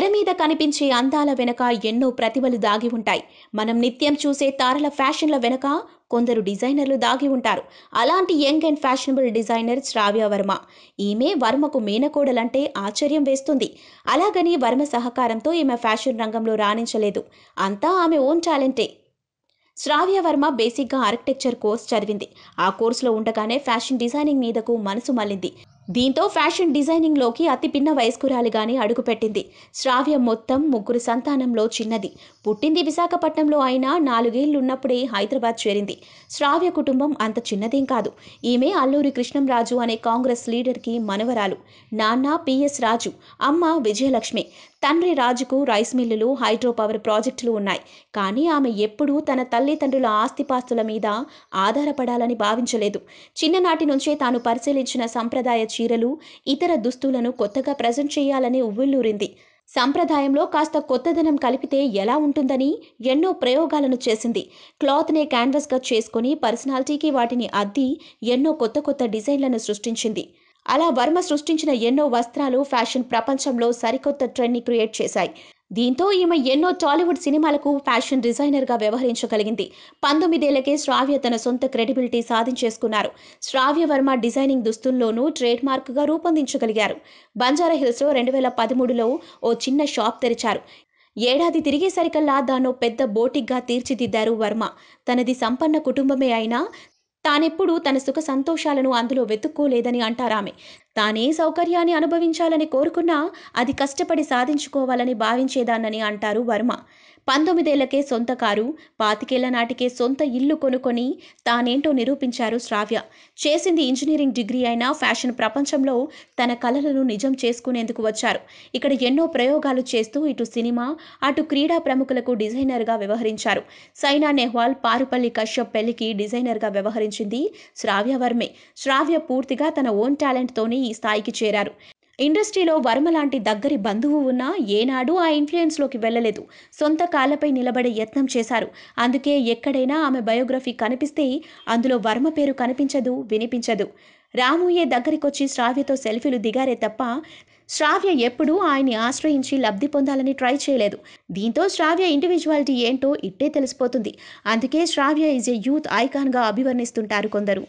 తెర మీద కనిపించే అందాల వెనక ఎన్నో ప్రతిభలు దాగి ఉంటాయి. మనం నిత్యం చూసే తారల ఫ్యాషన్ల వెనక కొందరు డిజైనర్లు దాగి ఉంటారు. అలాంటి యంగ్ అండ్ ఫ్యాషనబుల్ డిజైనర్ శ్రావ్య వర్మ. ఈమె వర్మకు మేనకోడలంటే ఆశ్చర్యం వేస్తుంది. అలాగని వర్మ సహకారంతో ఈమె ఫ్యాషన్ రంగంలో రాణించలేదు. అంతా ఆమె ఓన్ టాలెంటే. శ్రావ్య వర్మ బేసిక్గా ఆర్కిటెక్చర్ కోర్స్ చదివింది. ఆ కోర్సులో ఉండగానే ఫ్యాషన్ డిజైనింగ్ మీదకు మనసు మళ్ళింది. దీంతో ఫ్యాషన్ డిజైనింగ్లోకి అతి పిన్న వయస్కురాలిగానే అడుగుపెట్టింది. శ్రావ్య మొత్తం 3 సంతానంలో చిన్నది. పుట్టింది విశాఖపట్నంలో అయినా 4 ఏళ్లున్నప్పుడే హైదరాబాద్ చేరింది. శ్రావ్య కుటుంబం అంత చిన్నదేం కాదు. ఈమె అల్లూరి కృష్ణంరాజు అనే కాంగ్రెస్ లీడర్కి మనవరాలు. నాన్న పిఎస్ రాజు, అమ్మ విజయలక్ష్మి. తండ్రి రాజుకు రైస్ మిల్లులు, హైడ్రో పవర్ ప్రాజెక్టులు ఉన్నాయి. కానీ ఆమె ఎప్పుడూ తన తల్లిదండ్రుల ఆస్తిపాస్తుల మీద ఆధారపడాలని భావించలేదు. చిన్ననాటి నుంచే తాను పరిశీలించిన సంప్రదాయ చీరలు, ఇతర దుస్తులను కొత్తగా ప్రజెంట్ చేయాలని ఉవ్విళ్లూరింది. సంప్రదాయంలో కాస్త కొత్తదనం కలిపితే ఎలా ఉంటుందని ఎన్నో ప్రయోగాలను చేసింది. క్లాత్నే క్యాన్వాస్గా చేసుకుని పర్సనాలిటీకి వాటిని అద్ది ఎన్నో కొత్త డిజైన్లను సృష్టించింది. అలా వర్మ సృష్టించిన ఎన్నో వస్త్రాలు ఫ్యాషన్ ప్రపంచంలో సరికొత్త ట్రెండ్ని క్రియేట్ చేశాయి. దీంతో ఈమె ఎన్నో టాలీవుడ్ సినిమాలకు ఫ్యాషన్ డిజైనర్గా వ్యవహరించగలిగింది. 19 ఏళ్లకే శ్రావ్య తన సొంత క్రెడిబిలిటీ సాధించేసుకున్నారు. శ్రావ్య వర్మ డిజైనింగ్ దుస్తుల్లోనూ ట్రేడ్ మార్క్గా రూపొందించగలిగారు. బంజారాహిల్స్లో 2013లో ఓ చిన్న షాప్ తెరిచారు. ఏడాది తిరిగేసరికల్లా దాన్నో పెద్ద బోటిక్గా తీర్చిదిద్దారు వర్మ. తనది సంపన్న కుటుంబమే అయినా తానెప్పుడూ తన సుఖ సంతోషాలను అందులో వెతుక్కోలేదని అంటారామె. తానే సౌకర్యాన్ని అనుభవించాలని కోరుకున్నా అది కష్టపడి సాధించుకోవాలని భావించేదాన్నని అంటారు వర్మ. 19 ఏళ్లకే సొంత కారు, 25 ఏళ్ల నాటికే సొంత ఇల్లు కొనుక్కొని తానేంటో నిరూపించారు శ్రావ్య. చేసింది ఇంజనీరింగ్ డిగ్రీ అయినా ఫ్యాషన్ ప్రపంచంలో తన కలలను నిజం చేసుకునేందుకు వచ్చారు. ఇక్కడ ఎన్నో ప్రయోగాలు చేస్తూ ఇటు సినిమా, అటు క్రీడా ప్రముఖులకు డిజైనర్గా వ్యవహరించారు. సైనా నెహ్వాల్, పారుపల్లి కశ్యప్ పెళ్లికి డిజైనర్గా వ్యవహరించింది శ్రావ్య వర్మే. శ్రావ్య పూర్తిగా తన ఓన్ టాలెంట్తోనే ఈ స్థాయికి చేరారు. ఇండస్ట్రీలో వర్మ లాంటి దగ్గరి బంధువు ఉన్నా ఏనాడూ ఆ ఇన్ఫ్లుయెన్స్లోకి వెళ్లలేదు. సొంత కాళ్లపై నిలబడే యత్నం చేశారు. అందుకే ఎక్కడైనా ఆమె బయోగ్రఫీ కనిపిస్తే అందులో వర్మ పేరు కనిపించదు, వినిపించదు. రాముయే దగ్గరికొచ్చి శ్రావ్యతో సెల్ఫీలు దిగారే తప్ప శ్రావ్య ఎప్పుడూ ఆయన్ని ఆశ్రయించి లబ్ధి పొందాలని ట్రై చేయలేదు. దీంతో శ్రావ్య ఇండివిజువాలిటీ ఏంటో ఇట్టే తెలిసిపోతుంది. అందుకే శ్రావ్య ఈజ్ ఏ యూత్ ఐకాన్గా అభివర్ణిస్తుంటారు కొందరు.